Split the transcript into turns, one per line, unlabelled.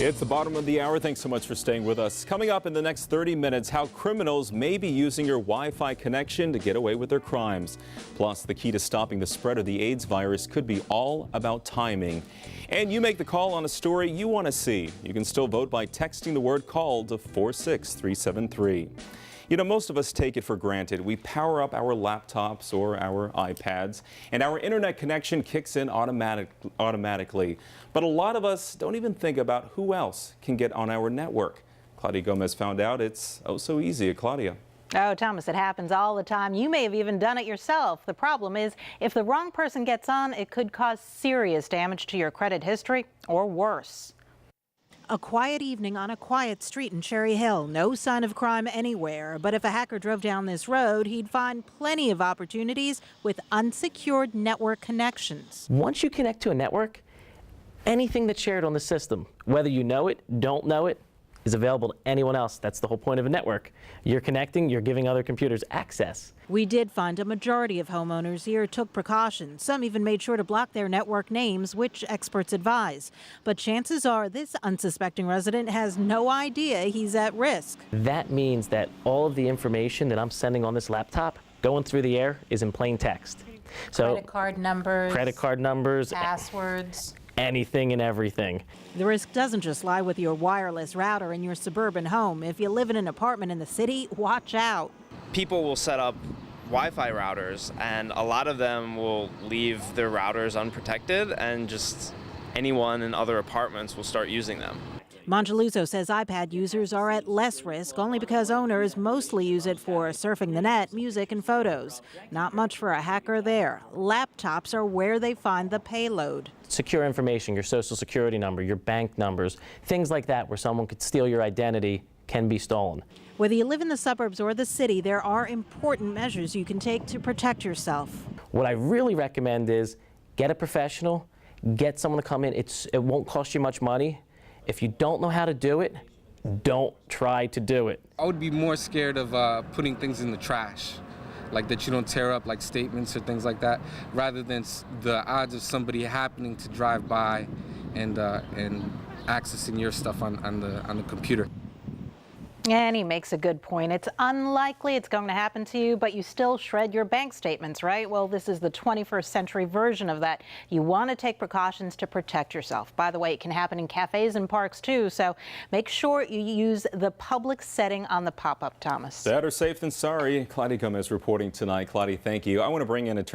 It's the bottom of the hour. Thanks so much for staying with us. Coming up in the next 30 minutes, how criminals may be using your Wi-Fi connection to get away with their crimes. Plus, the key to stopping the spread of the AIDS virus could be all about timing. And you make the call on a story you want to see. You can still vote by texting the word "call" to 46373. You know, most of us take it for granted. We power up our laptops or our iPads, and our internet connection kicks in automatically. But a lot of us don't even think about who else can get on our network. Claudia Gomez found out it's oh so easy. Claudia.
Oh, Thomas, it happens all the time. You may have even done it yourself. The problem is, if the wrong person gets on, it could cause serious damage to your credit history or worse.
A quiet evening on a quiet street in Cherry Hill. No sign of crime anywhere. But if a hacker drove down this road, he'd find plenty of opportunities with unsecured network connections.
Once you connect to a network, anything that's shared on the system, whether you know it, don't know it, is available to anyone else. That's the whole point of a network. You're connecting, you're giving other computers access.
We did find a majority of homeowners here took precautions. Some even made sure to block their network names, which experts advise. But chances are this unsuspecting resident has no idea he's at risk.
That means that all of the information that I'm sending on this laptop going through the air is in plain text. So
credit card numbers,
passwords, anything and everything.
The risk doesn't just lie with your wireless router in your suburban home. If you live in an apartment in the city, watch out.
People will set up Wi-Fi routers, and a lot of them will leave their routers unprotected, and just anyone in other apartments will start using them.
Mongeluzo says iPad users are at less risk only because owners mostly use it for surfing the net, music, and photos. Not much for a hacker there. Laptops are where they find the payload.
Secure information, your social security number, your bank numbers, things like that where someone could steal your identity can be stolen.
Whether you live in the suburbs or the city, there are important measures you can take to protect yourself.
What I really recommend is get a professional, get someone to come in. It won't cost you much money. If you don't know how to do it, don't try to do it.
I would be more scared of putting things in the trash, like that you don't tear up like statements or things like that, rather than the odds of somebody happening to drive by and accessing your stuff on the computer.
And he makes a good point. It's unlikely it's going to happen to you, but you still shred your bank statements, right? Well, this is the 21st century version of that. You want to take precautions to protect yourself. By the way, it can happen in cafes and parks too, so make sure you use the public setting on the pop-up, Thomas.
Better safe than sorry. Claudia Gomez reporting tonight. Claudia, thank you. I want to bring in attorney